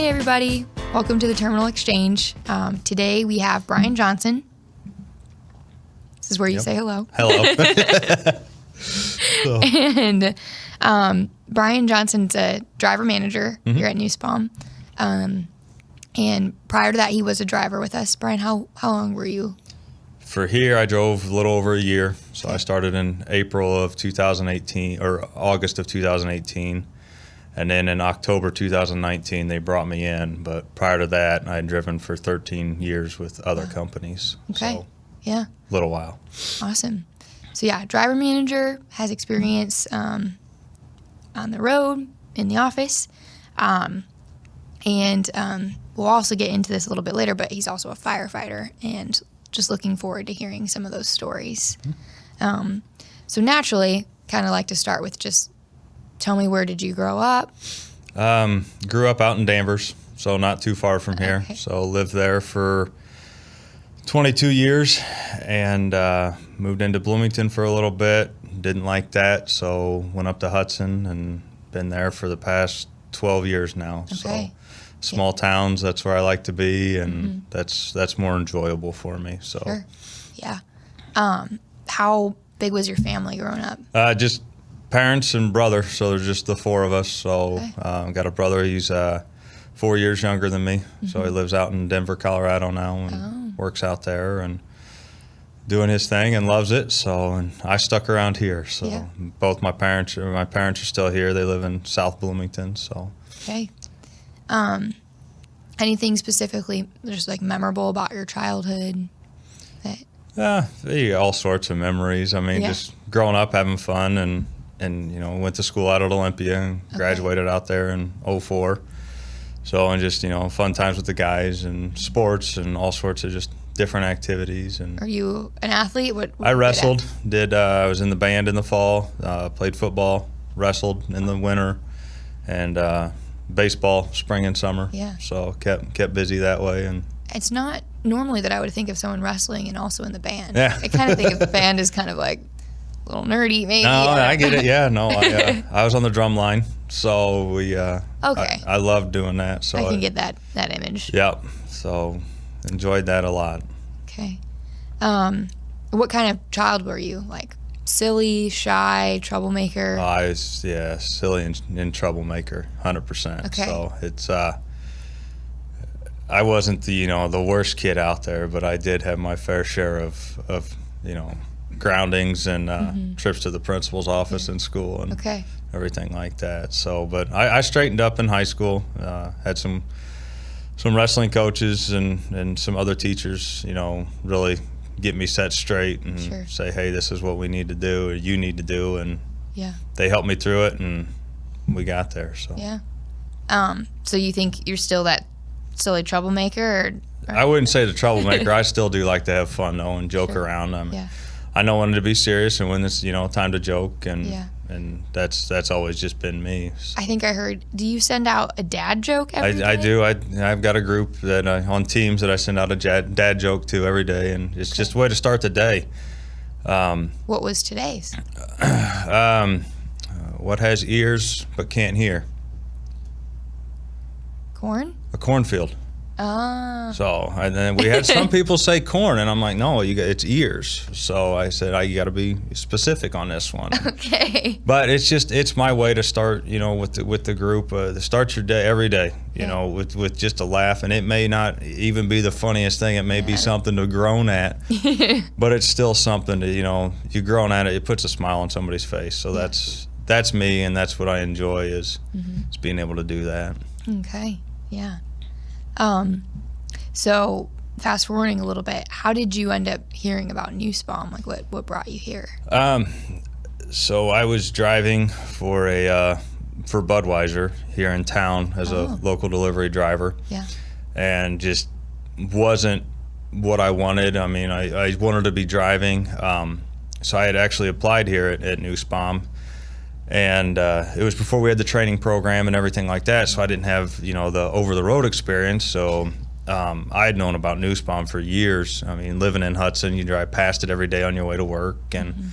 Hey everybody, welcome to the Terminal Exchange. Today we have Brian Johnson. This is where you say hello. Hello. And Brian Johnson's a driver manager here at Nussbaum. And prior to that, he was a driver with us. Brian, how long were you? For here, I drove a little over a year. So I started in April of 2018 or August of 2018. And then in October 2019, they brought me in. But prior to that, I had driven for 13 years with other companies. Okay. So Yeah. a little while. Awesome. So yeah, driver manager, has experience on the road, in the office. And we'll also get into this a little bit later, but he's also a firefighter, and just looking forward to hearing some of those stories. So naturally, kind of like to start with just tell me, where did you grow up? Grew up out in Danvers, so not too far from here. Okay. So lived there for 22 years and moved into Bloomington for a little bit. Didn't like that, so went up to Hudson and been there for the past 12 years now. Okay. So small towns, that's where I like to be, and that's more enjoyable for me. So Sure. Yeah. How big was your family growing up? just parents and brother, so there's just the four of us. So Okay. got a brother, he's 4 years younger than me, so he lives out in Denver, Colorado now, and works out there and doing his thing and loves it. So, and I stuck around here. So Yeah. both my parents are still here. They live in South Bloomington. So Okay. Anything specifically just like memorable about your childhood? all sorts of memories. I mean, Yeah. just growing up, having fun, and went to school out at Olympia and graduated out there in '04. So, and just fun times with the guys and sports and all sorts of just different activities. And Are you an athlete? What I were you good at? wrestled. I was in the band in the fall. Played football, wrestled in the winter, and baseball spring and summer. Yeah. So kept busy that way. And It's not normally that I would think of someone wrestling and also in the band. Yeah. I kind of think of the band as kind of like a little nerdy, maybe. no, don't I know. get it. Yeah, no, I was on the drum line, so we. Okay. I loved doing that. So I can get that image. Yep. So enjoyed that a lot. Okay. What kind of child were you? Like silly, shy, troublemaker? I was silly and troublemaker, 100%. Okay. So it's I wasn't the worst kid out there, but I did have my fair share of groundings and trips to the principal's office in school and Okay. everything like that. So, but I straightened up in high school. Had some wrestling coaches and some other teachers, really get me set straight and Sure. say, hey, this is what we need to do or you need to do, and Yeah. they helped me through it, and we got there. So Yeah. So you think you're still that silly troublemaker, or I wouldn't say the troublemaker. I still do like to have fun though and joke Sure. around. Yeah. I know when to be serious and when it's time to joke, and Yeah. and that's always just been me. So I think I heard. Do you send out a dad joke every day? I do. I've got a group that on teams that I send out a dad joke to every day, and it's just a way to start the day. What was today's? What has ears but can't hear? Corn? A cornfield. Ah. So and then we had some people say corn, and I'm like, no, it's ears. So I said, you got to be specific on this one. Okay. But it's my way to start, with the group. To start your day every day, Yeah. with just a laugh, and it may not even be the funniest thing. It may be something to groan at, but it's still something to you groan at it. It puts a smile on somebody's face. So that's me, and that's what I enjoy is being able to do that. Okay. Yeah. So fast forwarding a little bit, how did you end up hearing about Nussbaum? Like what brought you here? So I was driving for for Budweiser here in town as a local delivery driver. Yeah. And just wasn't what I wanted. I mean, I wanted to be driving. So I had actually applied here at Nussbaum. And it was before we had the training program and everything like that, so I didn't have the over-the-road experience. So I had known about Nussbaum for years. I mean, living in Hudson, you drive past it every day on your way to work, and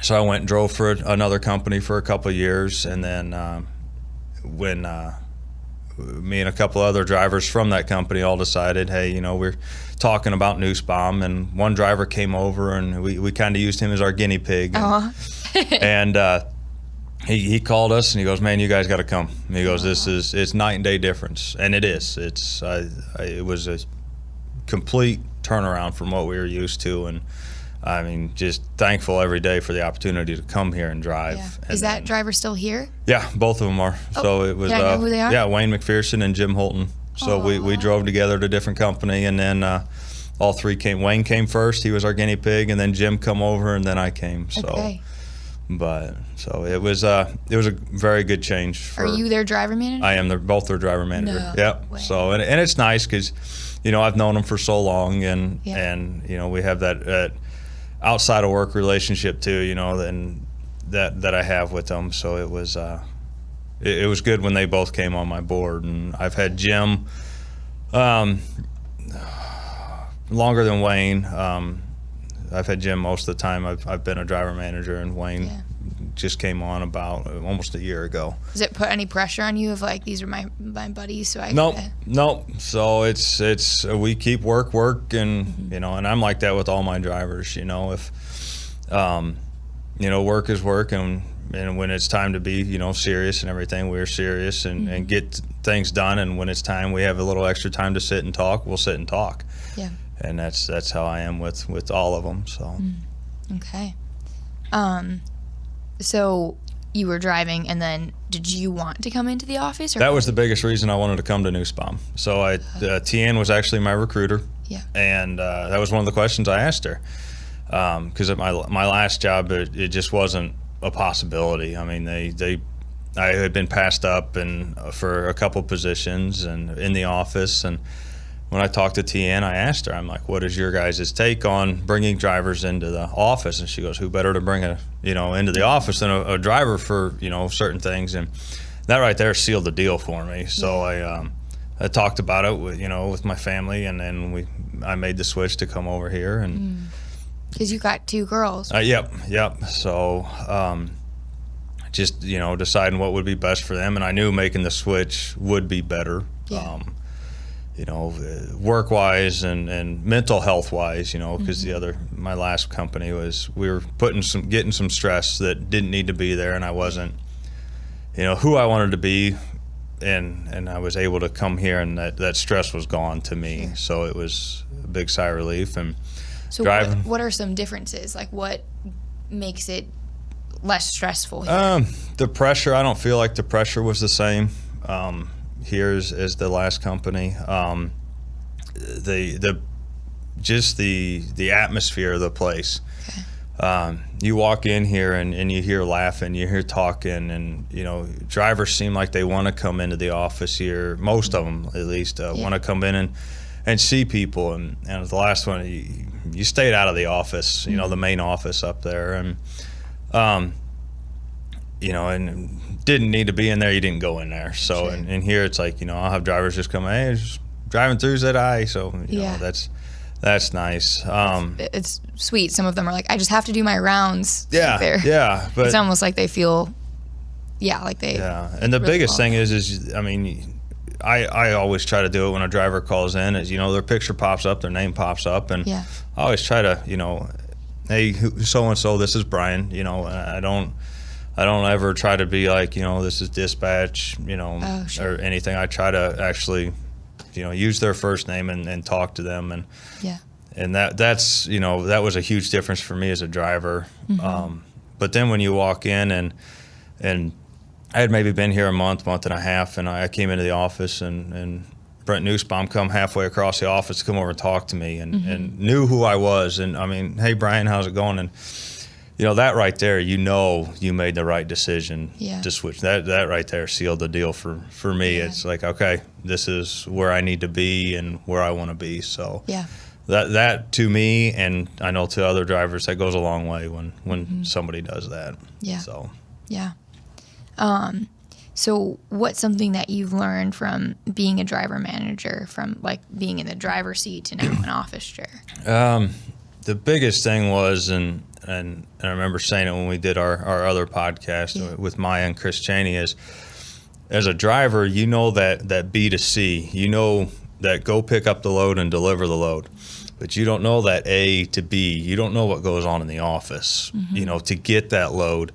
so I went and drove for another company for a couple of years, and then when me and a couple other drivers from that company all decided, hey, you know, we're talking about Nussbaum, and one driver came over, and we kind of used him as our guinea pig. And, he called us and he goes, man, you guys got to come. And he goes, it's night and day difference. And it is. It was a complete turnaround from what we were used to. And I mean, just thankful every day for the opportunity to come here and drive. Yeah. Is that driver still here? Yeah, both of them are. Oh, so it was, can I know who they are? Yeah, Wayne McPherson and Jim Holton. So we drove together to a different company, and then all three came. Wayne came first. He was our guinea pig, and then Jim come over, and then I came. So. Okay. But so it was a very good change. Are you their driver manager? I am both their driver manager. No Yep. way. So and it's nice because, you know, I've known them for so long, and you know, we have that outside of work relationship too. You know, and that I have with them. So it was it was good when they both came on my board, and I've had Jim longer than Wayne. I've had Jim most of the time. I've been a driver manager, and Wayne just came on about almost a year ago. Does it put any pressure on you of like, these are my buddies, so I Nope. So it's we keep work, and you know, and I'm like that with all my drivers. You know, if you know, work is work, and when it's time to be, you know, serious and everything, we're serious and get things done. And when it's time, we have a little extra time to sit and talk, we'll sit and talk. Yeah. And that's how I am with all of them. So. Okay. So you were driving, and then did you want to come into the office? Or that was the biggest reason I wanted to come to Nussbaum. So TN was actually my recruiter. Yeah. And that was one of the questions I asked her, because at my last job, it just wasn't a possibility. I mean, I had been passed up and for a couple positions and in the office. And when I talked to TN, I asked her, I'm like, what is your guys' take on bringing drivers into the office? And she goes, who better to bring into the office than a driver for, you know, certain things. And that right there sealed the deal for me. So I talked about it with my family, and then I made the switch to come over here. And because you got two girls. Yep. So just, you know, deciding what would be best for them. And I knew making the switch would be better. Yeah. You know, work-wise and mental health-wise, you know, because my last company we were getting some stress that didn't need to be there, and I wasn't, you know, who I wanted to be, and I was able to come here, and that stress was gone to me. Sure. So it was a big sigh of relief. And so what are some differences? Like, what makes it less stressful here? The pressure, I don't feel like the pressure was the same. Here as the last company, the atmosphere of the place. Okay. You walk in here and you hear laughing, you hear talking, and you know, drivers seem like they want to come into the office here. Most of them, at least, want to come in and see people. And the last one, you stayed out of the office, you know, the main office up there, and you know, and didn't need to be in there, you didn't go in there. So, sure. and here it's like, you know, I'll have drivers just come, hey, just driving through ZI. So, you know, that's nice. It's sweet. Some of them are like, I just have to do my rounds. Yeah, there. Yeah. But it's almost like they feel, like they. Yeah, and the really biggest thing is, I mean, I always try to do it when a driver calls in, is, you know, their picture pops up, their name pops up, and I always try to, you know, hey, so-and-so, this is Brian, you know, I don't ever try to be like, you know, this is dispatch, you know, or anything. I try to actually, you know, use their first name and talk to them. And that's, you know, that was a huge difference for me as a driver. But then when you walk in and I had maybe been here a month and a half, and I came into the office, and Brent Nussbaum come halfway across the office to come over and talk to me, and knew who I was. And I mean, hey, Brian, how's it going? And you know, that right there, you know, you made the right decision to switch. That right there sealed the deal for me. It's like, okay, this is where I need to be and where I want to be. So that to me, and I know to other drivers, that goes a long way when somebody does that. Yeah. So what's something that you've learned from being a driver manager, from like being in the driver's seat to now an office chair? The biggest thing was, and I remember saying it when we did our other podcast with Maya and Chris Cheney, is as a driver, you know that B to C. You know that go pick up the load and deliver the load. But you don't know that A to B. You don't know what goes on in the office, you know, to get that load,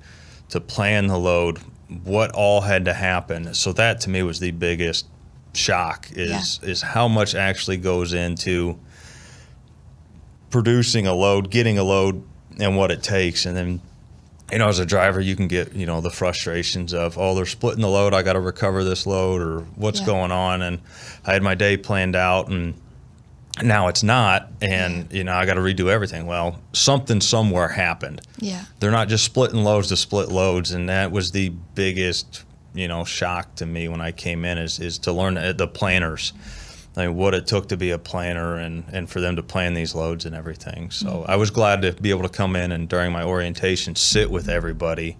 to plan the load, what all had to happen. So that to me was the biggest shock is how much actually goes into producing a load, getting a load, and what it takes. And then, you know, as a driver, you can get, you know, the frustrations of, oh, they're splitting the load, I got to recover this load, or what's going on. And I had my day planned out, and now it's not, and you know, I got to redo everything. Well, something somewhere happened. Yeah, they're not just splitting loads to split loads, and that was the biggest, you know, shock to me when I came in is to learn the planners, like what it took to be a planner and for them to plan these loads and everything. So I was glad to be able to come in and during my orientation sit with everybody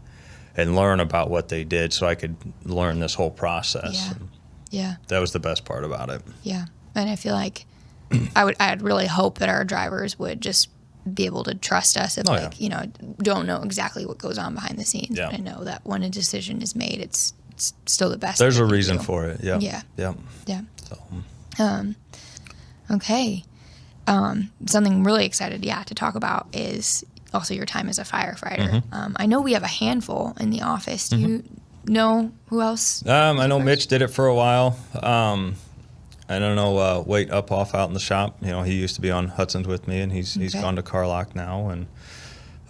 and learn about what they did, so I could learn this whole process. Yeah, that was the best part about it. Yeah, and I feel like I'd really hope that our drivers would just be able to trust us if you know, don't know exactly what goes on behind the scenes. But I know that when a decision is made, it's still the best. There's a reason for it. Yeah. So, okay. Something really excited, to talk about is also your time as a firefighter. I know we have a handful in the office. Do you know who else? I know Mitch did it for a while. I don't know, Wait Upoff out in the shop. You know, he used to be on Hudson's with me, and he's gone to Carlock now. And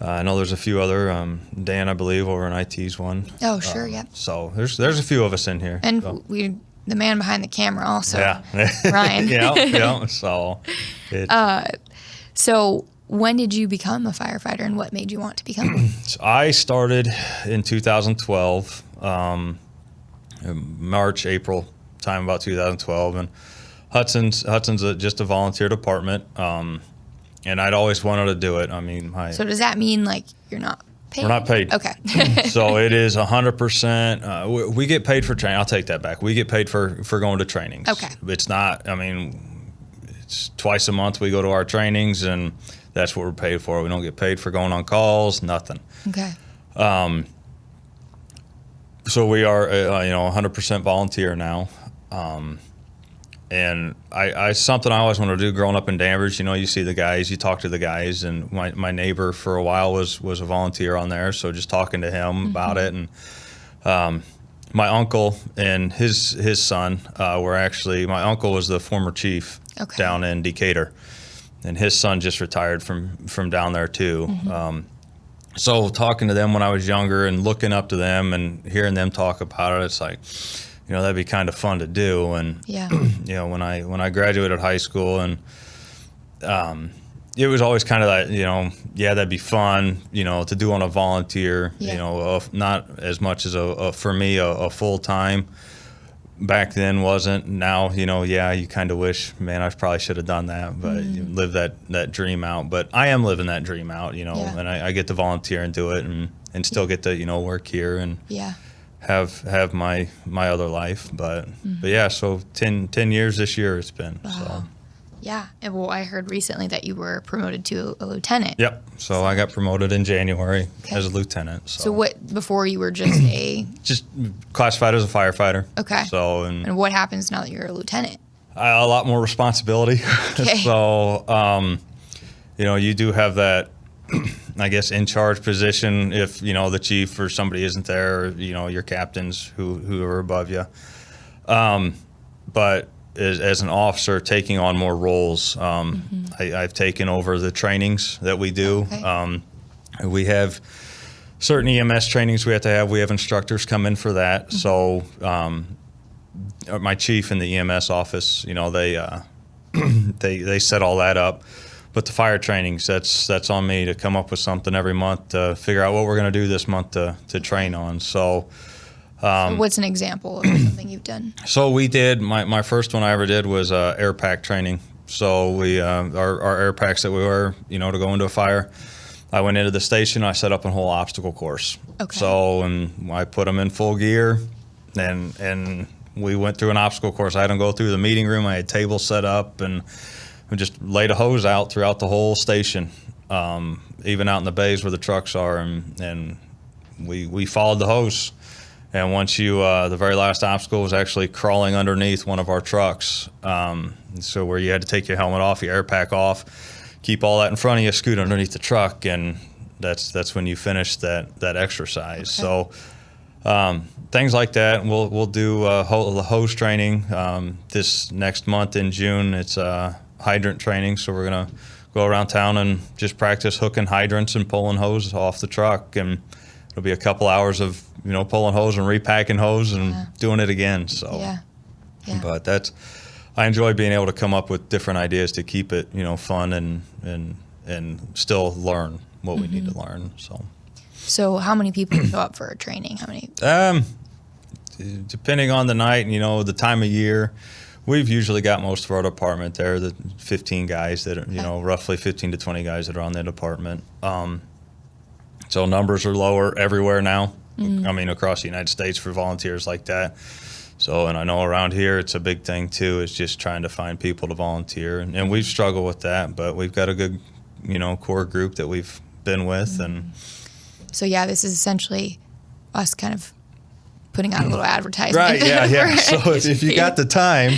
I know there's a few other, Dan, I believe, over in IT's one. Oh, sure, So there's a few of us in here. And the man behind the camera also, Ryan. So when did you become a firefighter, and what made you want to become one? So I started in 2012, March, April time, about 2012, and Hudson's just a volunteer department, and I'd always wanted to do it. I mean, so does that mean like you're not paid? We're not paid. Okay. So it is 100%. We get paid for training. I'll take that back. We get paid for going to trainings. Okay. It's not. I mean, it's twice a month we go to our trainings, and that's what we're paid for. We don't get paid for going on calls. Nothing. Okay. So we are, 100% volunteer now. And I something I always wanted to do growing up in Danvers. You know, you see the guys, you talk to the guys, and my neighbor for a while was a volunteer on there. So just talking to him about it, and my uncle and his son were actually, my uncle was the former chief down in Decatur, and his son just retired from down there too. So talking to them when I was younger and looking up to them and hearing them talk about it, it's like, you know, that'd be kind of fun to do. And you know, when I graduated high school, and it was always kind of that, you know, that'd be fun, you know, to do on a volunteer, you know, not as much as for me a full time. Back then wasn't. Now, you know, you kind of wish, man, I probably should have done that, but you live that dream out. But I am living that dream out, you know, and I get to volunteer and do it, and still get to, you know, work here and have my other life. But so 10 years this year it's been. Wow. So. Yeah. And well, I heard recently that you were promoted to a lieutenant. Yep. So I got promoted in January as a lieutenant. So what, before you were just just classified as a firefighter. Okay. So and what happens now that you're a lieutenant? A lot more responsibility. Okay. So you know, you do have that, I guess, in charge position if, you know, the chief or somebody isn't there, or, you know, your captains who are above you. But as an officer, taking on more roles, I've taken over the trainings that we do. Okay. We have certain EMS trainings we have to have. We have instructors come in for that. So my chief in the EMS office, you know, they set all that up. But the fire trainings, that's on me to come up with something every month to figure out what we're going to do this month to train on. So what's an example of something you've done? So we did, my first one I ever did was air pack training. So we our air packs that we wear, you know, to go into a fire. I went into the station, I set up a whole obstacle course. Okay. So, and I put them in full gear, and we went through an obstacle course. I had them go through the meeting room. I had tables set up, and we just laid a hose out throughout the whole station, even out in the bays where the trucks are, and we followed the hose. And once you, the very last obstacle was actually crawling underneath one of our trucks. So where you had to take your helmet off, your air pack off, keep all that in front of you, scoot underneath the truck, and that's when you finish that exercise. Okay. So things like that. We'll do hose training this next month in June. It's hydrant training, so we're gonna go around town and just practice hooking hydrants and pulling hose off the truck, and it'll be a couple hours of pulling hose and repacking hose and doing it again. So Yeah. but I enjoy being able to come up with different ideas to keep it fun and still learn what we need to learn. So how many people show up for a training? How many? Depending on the night and the time of year, we've usually got most of our department there, the 15 guys that are, roughly 15 to 20 guys that are on the department. So numbers are lower everywhere now. I mean, across the United States for volunteers like that. So, and I know around here it's a big thing too, is just trying to find people to volunteer. And we've struggled with that, but we've got a good, core group that we've been with. And So yeah, this is essentially us kind of putting out a little advertisement. Right, yeah. So if you got the time,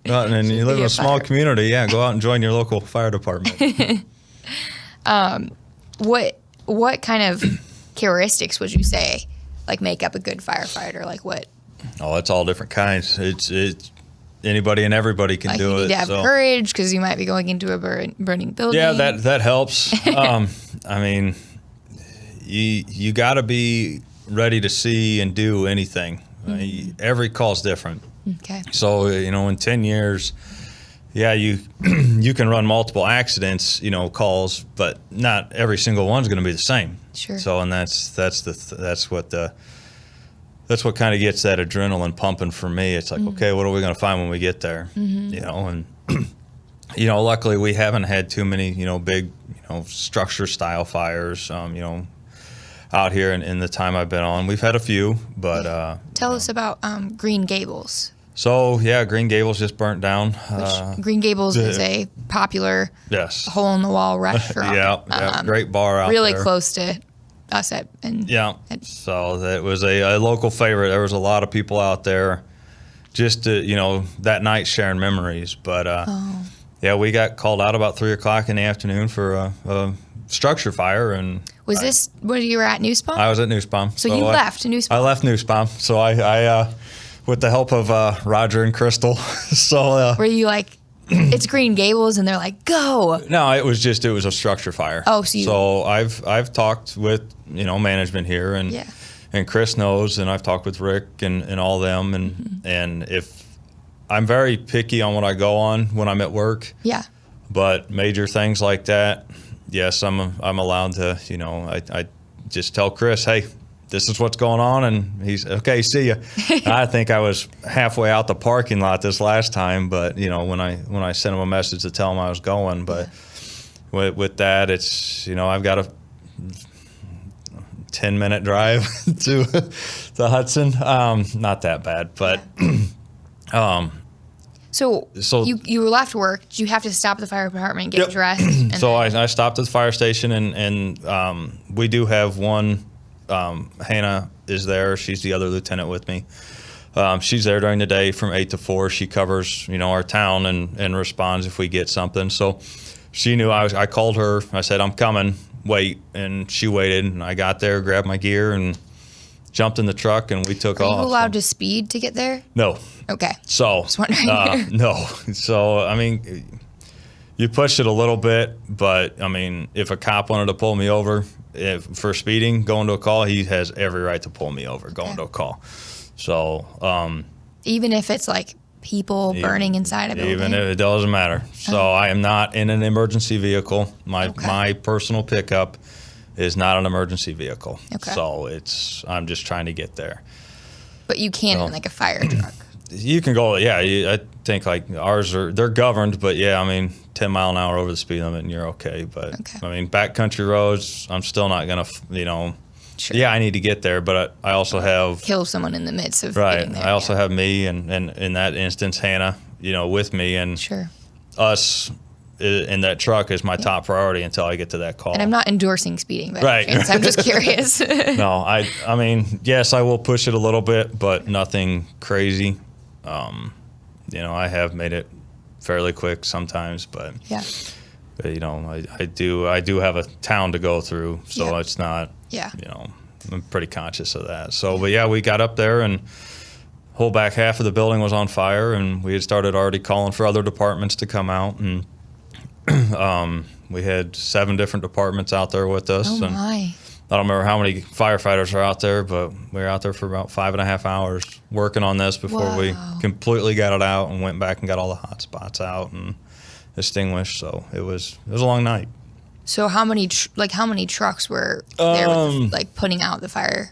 and you live in a small community, go out and join your local fire department. What kind of characteristics would you say make up a good firefighter? Like what? Oh, it's all different kinds. It's anybody and everybody can do you it. need to have courage because you might be going into a burning building. Yeah, that helps. I mean, you got to be ready to see and do anything. Every call's different. Okay. So in 10 years, you you can run multiple accidents, calls, but not every single one's going to be the same. Sure. So and that's what kind of gets that adrenaline pumping for me. It's like, okay, what are we going to find when we get there? And luckily we haven't had too many big structure style fires. Out here in the time I've been on, we've had a few, but tell us about Green Gables. So Green Gables just burnt down. Green Gables is a popular hole in the wall restaurant. Great bar out really there. Close to us So that was a local favorite. There was a lot of people out there just to, that night sharing memories. But we got called out about 3:00 in the afternoon for a structure fire. And was this when you were at Nussbaum? I was at Nussbaum. So you left Nussbaum? I left Nussbaum. So I with the help of Roger and Crystal. So were you like, it's Green Gables, and they're like, go? No, it was a structure fire. Oh, so I've talked with management here, and Chris knows, and I've talked with Rick and all them, and if I'm very picky on what I go on when I'm at work. Yeah. But major things like that, yes, I'm allowed to. I just tell Chris, hey, this is what's going on, and he's okay. See ya. I think I was halfway out the parking lot this last time, but when I sent him a message to tell him I was going, but with that, it's I've got a 10-minute drive to Hudson. Not that bad, but So you were left work. Did you have to stop at the fire department and get dressed? So I stopped at the fire station, and we do have one. Hannah is there. She's the other lieutenant with me. She's there during the day from 8 to 4. She covers, our town and responds if we get something. So she knew I called her. I said, I'm coming. Wait. And she waited. And I got there, grabbed my gear, and jumped in the truck, and we took off. Are you allowed to speed to get there? No. Okay. So, just wondering. No. So, I mean, you push it a little bit, but, I mean, if a cop wanted to pull me over for speeding, going to a call, he has every right to pull me over going to a call. So, even if it's like people burning inside a building? Even if it doesn't matter. So I am not in an emergency vehicle. My personal pickup is not an emergency vehicle. Okay. So I'm just trying to get there. But you can in like a fire truck. You can go, I think like ours they're governed, but 10 mile an hour over the speed limit and you're okay. But I mean, backcountry roads, I'm still not going to, Sure. Yeah, I need to get there, but I also have kill someone in the midst of right. There, I also have me and in that instance Hannah, with me, and sure. us in that truck is my top priority until I get to that call. And I'm not endorsing speeding, but Right. I'm just curious. No, I mean, yes, I will push it a little bit, but nothing crazy. You know, I have made it fairly quick sometimes, but Yeah. you know, I do have a town to go through, so it's not. Yeah. You know, I'm pretty conscious of that. So, but yeah, we got up there and whole back half of the building was on fire, and we had started already calling for other departments to come out, and we had 7 different departments out there with us. Oh and my. I don't remember how many firefighters are out there, but we were out there for about 5.5 hours working on this before we completely got it out and went back and got all the hot spots out and extinguished. So it was a long night. So how many trucks were there with, like putting out the fire?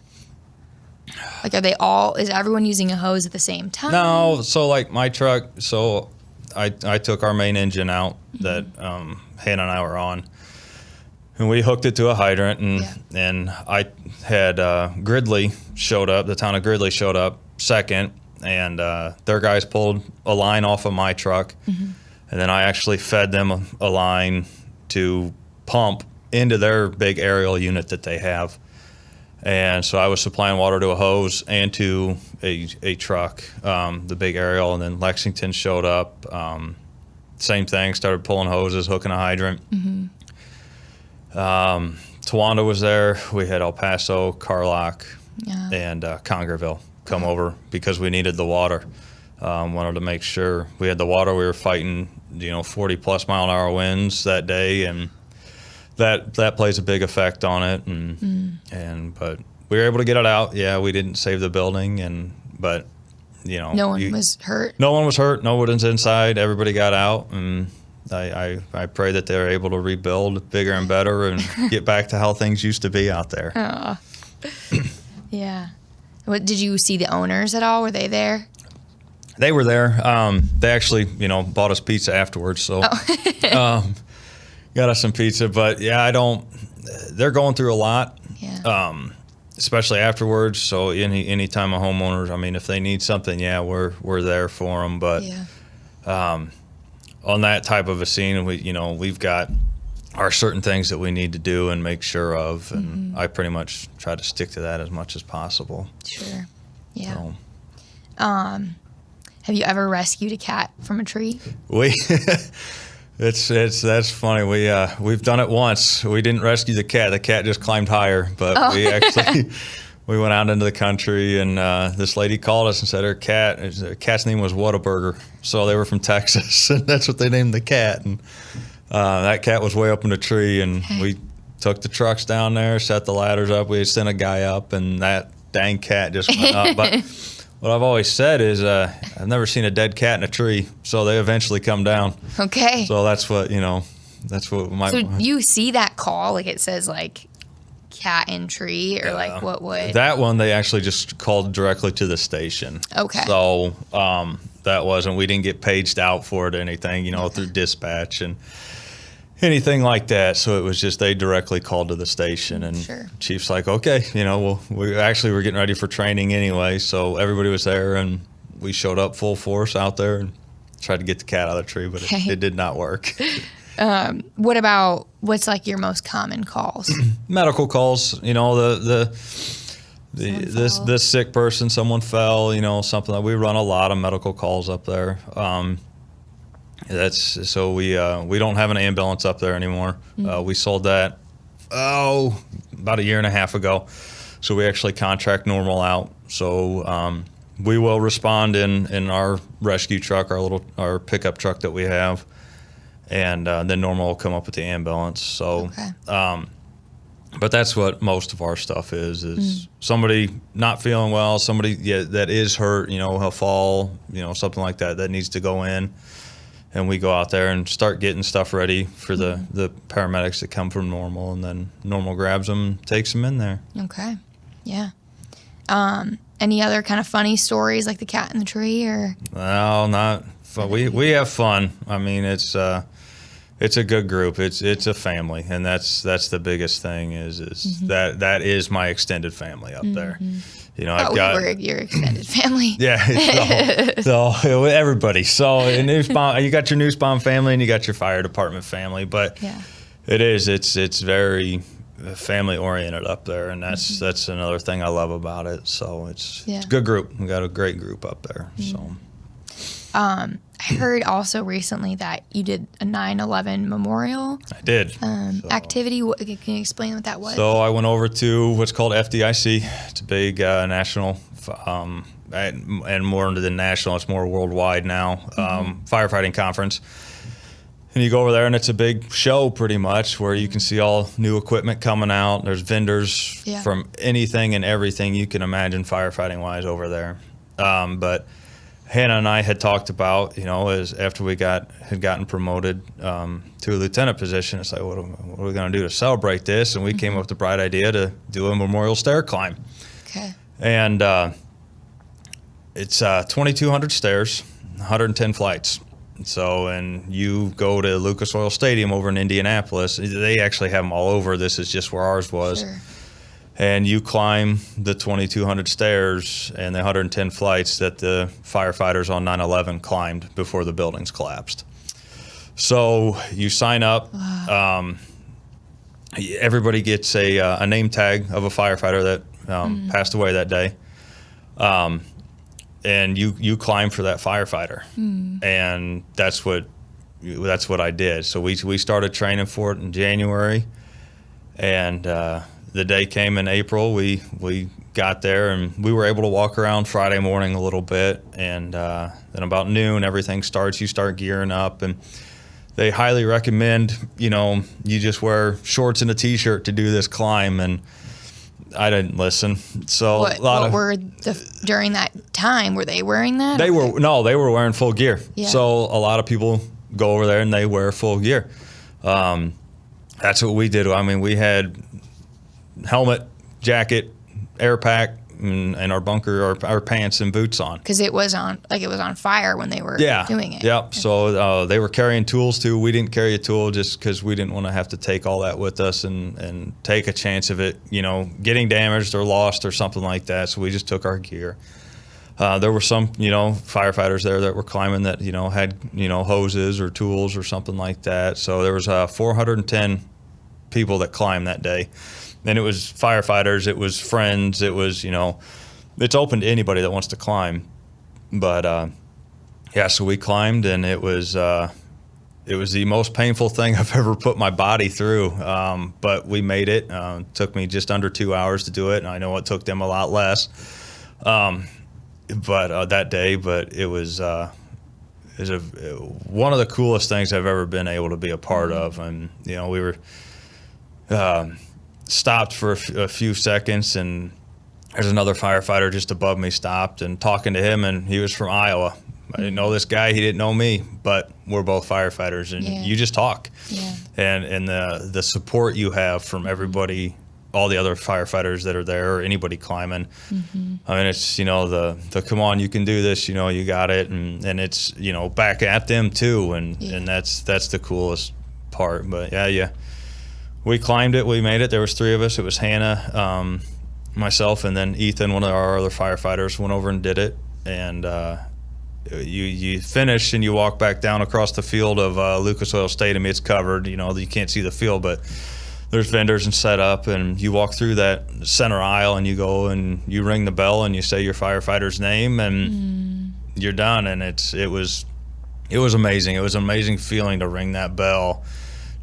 Like, are they all? Is everyone using a hose at the same time? No, so like my truck. So I took our main engine out that Hannah and I were on, and we hooked it to a hydrant, and I had Gridley showed up. The town of Gridley showed up second, and their guys pulled a line off of my truck, and then I actually fed them a line to pump into their big aerial unit that they have. And so I was supplying water to a hose and to a truck, the big aerial, and then Lexington showed up. Same thing, started pulling hoses, hooking a hydrant. Towanda was there. We had El Paso, Carlock, and Congerville come over because we needed the water. Wanted to make sure we had the water. We were fighting, 40+ mile an hour winds that day, and that plays a big effect on it. But we were able to get it out. Yeah, we didn't save the building, but no one was hurt. No one was hurt. No one was inside. Everybody got out, and I pray that they're able to rebuild bigger and better and get back to how things used to be out there. Oh. Yeah. What, did you see the owners at all? Were they there? They were there. They actually, bought us pizza afterwards. So got us some pizza. But yeah, they're going through a lot. Yeah. Especially afterwards. So any time a homeowner, if they need something, we're there for them. But on that type of a scene, we've got our certain things that we need to do and make sure of, and I pretty much try to stick to that as much as possible. Sure. Yeah. So. Have you ever rescued a cat from a tree? That's funny. We've done it once. We didn't rescue the cat. The cat just climbed higher, but we went out into the country, and this lady called us and said her cat's name was Whataburger. So they were from Texas, and that's what they named the cat. And that cat was way up in the tree, and we took the trucks down there, set the ladders up. We had sent a guy up, and that dang cat just went up. But what I've always said is I've never seen a dead cat in a tree, so they eventually come down. Okay. So that's what, that's what my... So you see that call, like it says like cat in tree, or like what would... That one, they actually just called directly to the station. Okay. So that wasn't, we didn't get paged out for it or anything, through dispatch and anything like that. So it was just they directly called to the station, and Chief's like, okay, we were getting ready for training anyway, so everybody was there, and we showed up full force out there and tried to get the cat out of the tree, but it did not work. What's like your most common calls? Medical calls, this sick person, someone fell, something like. We run a lot of medical calls up there. We don't have an ambulance up there anymore. We sold that about a year and a half ago. So we actually contract Normal out. So we will respond in our rescue truck, our pickup truck that we have, and then Normal will come up with the ambulance. So, but that's what most of our stuff is somebody not feeling well, somebody that is hurt, he'll fall, something like that needs to go in. And we go out there and start getting stuff ready for the paramedics that come from Normal, and then Normal grabs them, takes them in there. Okay, yeah. Any other kind of funny stories like the cat in the tree, or? No, not fun. We have fun. It's a good group. It's a family, and that's the biggest thing is that is my extended family up there. I've got we're your extended family. Yeah, so everybody. So in Nussbaum, you got your Nussbaum family and you got your fire department family, but it's very family oriented up there, and that's another thing I love about it. So it's a good group. We got a great group up there. So I heard also recently that you did a 9/11 memorial. I did. Activity. Can you explain what that was? So I went over to what's called FDIC. It's a big national, and more into the national. It's more worldwide now. Firefighting conference. And you go over there, and it's a big show pretty much where you can see all new equipment coming out. There's vendors from anything and everything you can imagine firefighting-wise over there. But Hannah and I had talked about, as after we had gotten promoted to a lieutenant position, it's like, what are we going to do to celebrate this? And we came up with the bright idea to do a memorial stair climb. Okay. And it's 2,200 stairs, 110 flights. So, and you go to Lucas Oil Stadium over in Indianapolis. They actually have them all over. This is just where ours was. Sure. And you climb the 2,200 stairs and the 110 flights that the firefighters on 9/11 climbed before the buildings collapsed. So you sign up. Wow. Everybody gets a name tag of a firefighter that passed away that day. And you climb for that firefighter, and that's what I did. So we started training for it in January, and the day came in April. We got there, and we were able to walk around Friday morning a little bit, and then about noon everything starts. You start gearing up, and they highly recommend you just wear shorts and a t-shirt to do this climb, and I didn't listen. So during that time, were they wearing that? They were wearing full gear. Yeah. So a lot of people go over there and they wear full gear. That's what we did. I mean, we had helmet, jacket, air pack, and our bunker, our pants and boots on. Because it was on fire when they were doing it. Yep. So they were carrying tools too. We didn't carry a tool just because we didn't want to have to take all that with us and take a chance of it, getting damaged or lost or something like that. So we just took our gear. There were some, firefighters there that were climbing that, had, hoses or tools or something like that. So there was 410 people that climbed that day. And it was firefighters, it was friends, it was, it's open to anybody that wants to climb. But, so we climbed, and it was the most painful thing I've ever put my body through. But we made it. Took me just under 2 hours to do it, and I know it took them a lot less. That day, it was one of the coolest things I've ever been able to be a part of. And, we were stopped for a few seconds, and there's another firefighter just above me stopped, and talking to him, and he was from Iowa. I didn't know this guy, he didn't know me, but we're both firefighters, and you just talk. Yeah. And the support you have from everybody, all the other firefighters that are there, or anybody climbing. I mean, it's, the come on, you can do this, you got it, and it's, back at them too, and that's the coolest part. But we climbed it, we made it. There was 3 of us. It was Hannah, myself, and then Ethan, one of our other firefighters, went over and did it. And you finish and you walk back down across the field of Lucas Oil Stadium. It's covered, you can't see the field, but there's vendors and set up, and you walk through that center aisle, and you go and you ring the bell and you say your firefighter's name, and you're done. And it was amazing. It was an amazing feeling to ring that bell,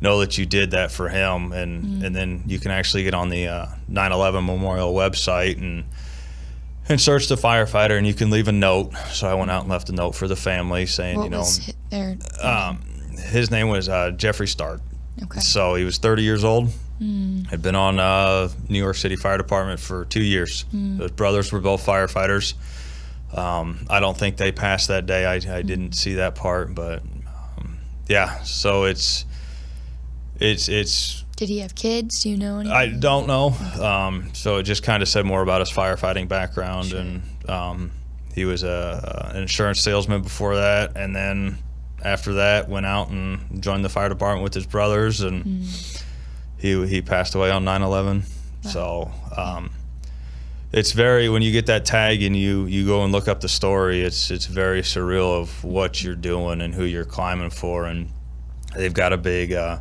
know that you did that for him, and then you can actually get on the 9/11 Memorial website and search the firefighter, and you can leave a note. So I went out and left a note for the family saying, his name was Jeffrey Stark. Okay. So he was 30 years old, had been on New York City Fire Department for 2 years. His brothers were both firefighters. I don't think they passed that day. I didn't see that part, but so it's Did he have kids? Do you know anything? I don't know. So it just kind of said more about his firefighting background. Sure. And he was an insurance salesman before that, and then after that went out and joined the fire department with his brothers, and he passed away on 9/11. Wow. So it's very, when you get that tag and you go and look up the story, it's very surreal of what you're doing and who you're climbing for. And they've got a big, I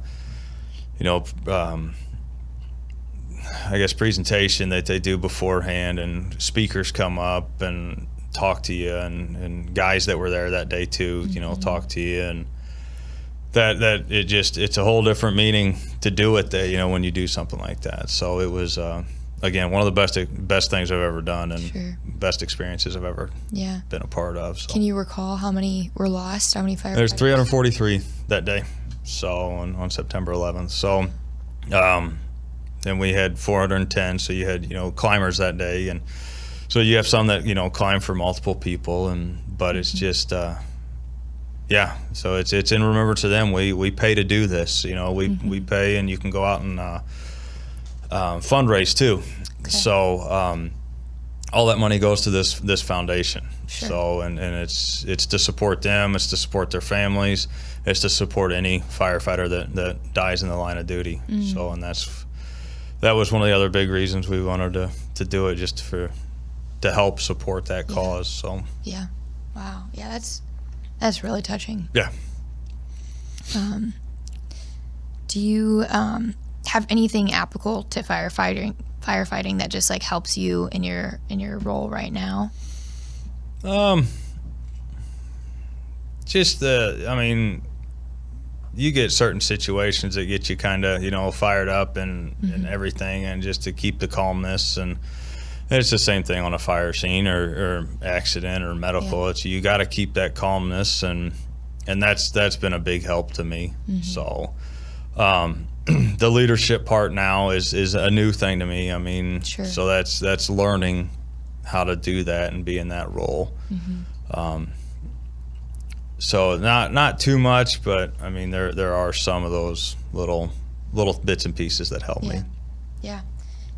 guess, presentation that they do beforehand, and speakers come up and talk to you, and guys that were there that day too, talk to you, and that it's a whole different meaning to do it there, when you do something like that. So it was, again, one of the best things I've ever done, and Sure. best experiences I've ever been a part of. So. Can you recall how many were lost? How many firefighters? There's 343 that day, so on September 11th. So, then we had 410. So you had climbers that day, and so you have some that climb for multiple people, but it's just so it's in remembrance to them. We pay to do this. We pay, and you can go out and fundraise too. Okay. So all that money goes to this foundation. Sure. So and it's to support them, it's to support their families, it's to support any firefighter that dies in the line of duty. So, and that was one of the other big reasons we wanted to do it, just to help support that cause. So wow, that's really touching. Yeah. Do you have anything applicable to firefighting that just like helps you in your role right now? You get certain situations that get you kind of fired up and everything, and just to keep the calmness. And it's the same thing on a fire scene or accident or medical. It's, you got to keep that calmness, and that's been a big help to me. So the leadership part now is a new thing to me. Sure. So that's learning how to do that and be in that role. So not too much, but there are some of those little bits and pieces that help me. Yeah.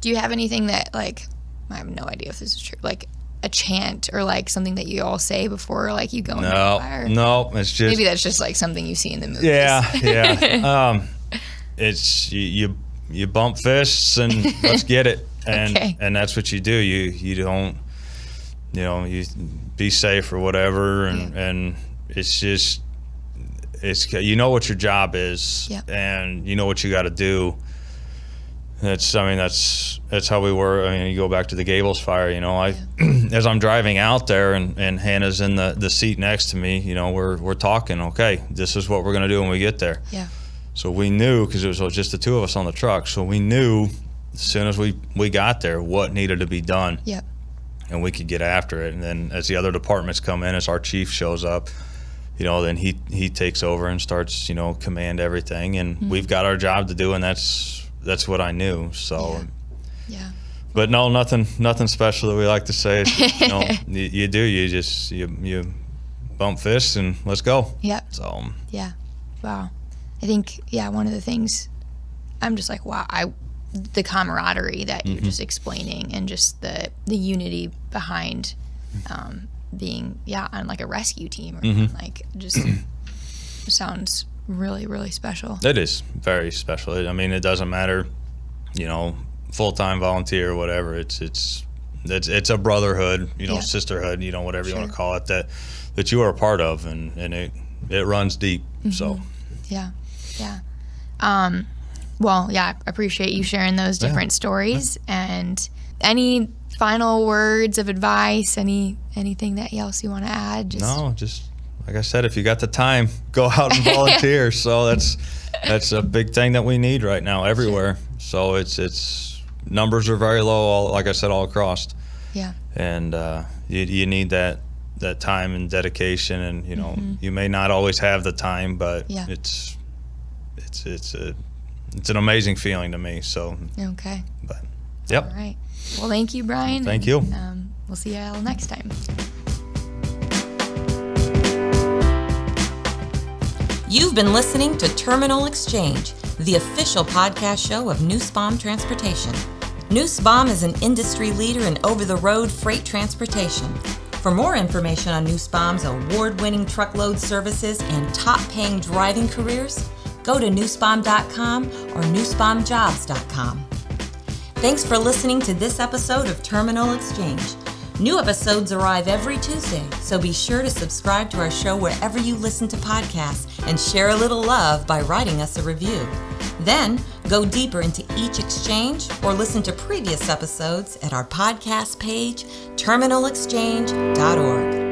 Do you have anything that, like, I have no idea if this is true, like a chant or like something that you all say before like you go into the fire? No, it's just, maybe that's just like something you see in the movies. Yeah. It's you bump fists and let's get it, and that's what you do. You don't, you be safe or whatever, and it's just, it's, what your job is, and what you got to do. That's how we were. You go back to the Gables fire, as I'm driving out there and Hannah's in the seat next to me, we're talking, okay, this is what we're going to do when we get there. Yeah. So we knew, because it was just the two of us on the truck, so we knew as soon as we got there what needed to be done. Yep. And we could get after it. And then as the other departments come in, as our chief shows up, then he takes over and starts, command everything. And we've got our job to do, and that's what I knew. So, yeah. But no, nothing special that we like to say. You bump fists and let's go. Yep. So. Yeah. Wow. I think, one of the things, I'm just like, wow, the camaraderie that you're just explaining, and just the unity behind being, on like a rescue team, or like just sounds really, really special. It is very special. It doesn't matter, full-time volunteer or whatever. It's a brotherhood, sisterhood, whatever you want to call it, that you are a part of, and it runs deep. So. Yeah. Well, I appreciate you sharing those different stories. And any final words of advice, anything that else you want to add? No, just like I said, if you got the time, go out and volunteer. So that's a big thing that we need right now everywhere. So it's numbers are very low, like I said, all across. Yeah. And you need that time and dedication, and you may not always have the time, but it's an amazing feeling to me. So okay. But yep. All right. Well, thank you, Brian. Thank you. We'll see you all next time. You've been listening to Terminal Exchange, the official podcast show of Nussbaum Transportation. Nussbaum is an industry leader in over-the-road freight transportation. For more information on Nussbaum's award-winning truckload services and top-paying driving careers, go to nussbaum.com or nussbaumjobs.com. Thanks for listening to this episode of Terminal Exchange. New episodes arrive every Tuesday, so be sure to subscribe to our show wherever you listen to podcasts and share a little love by writing us a review. Then, go deeper into each exchange or listen to previous episodes at our podcast page, terminalexchange.org.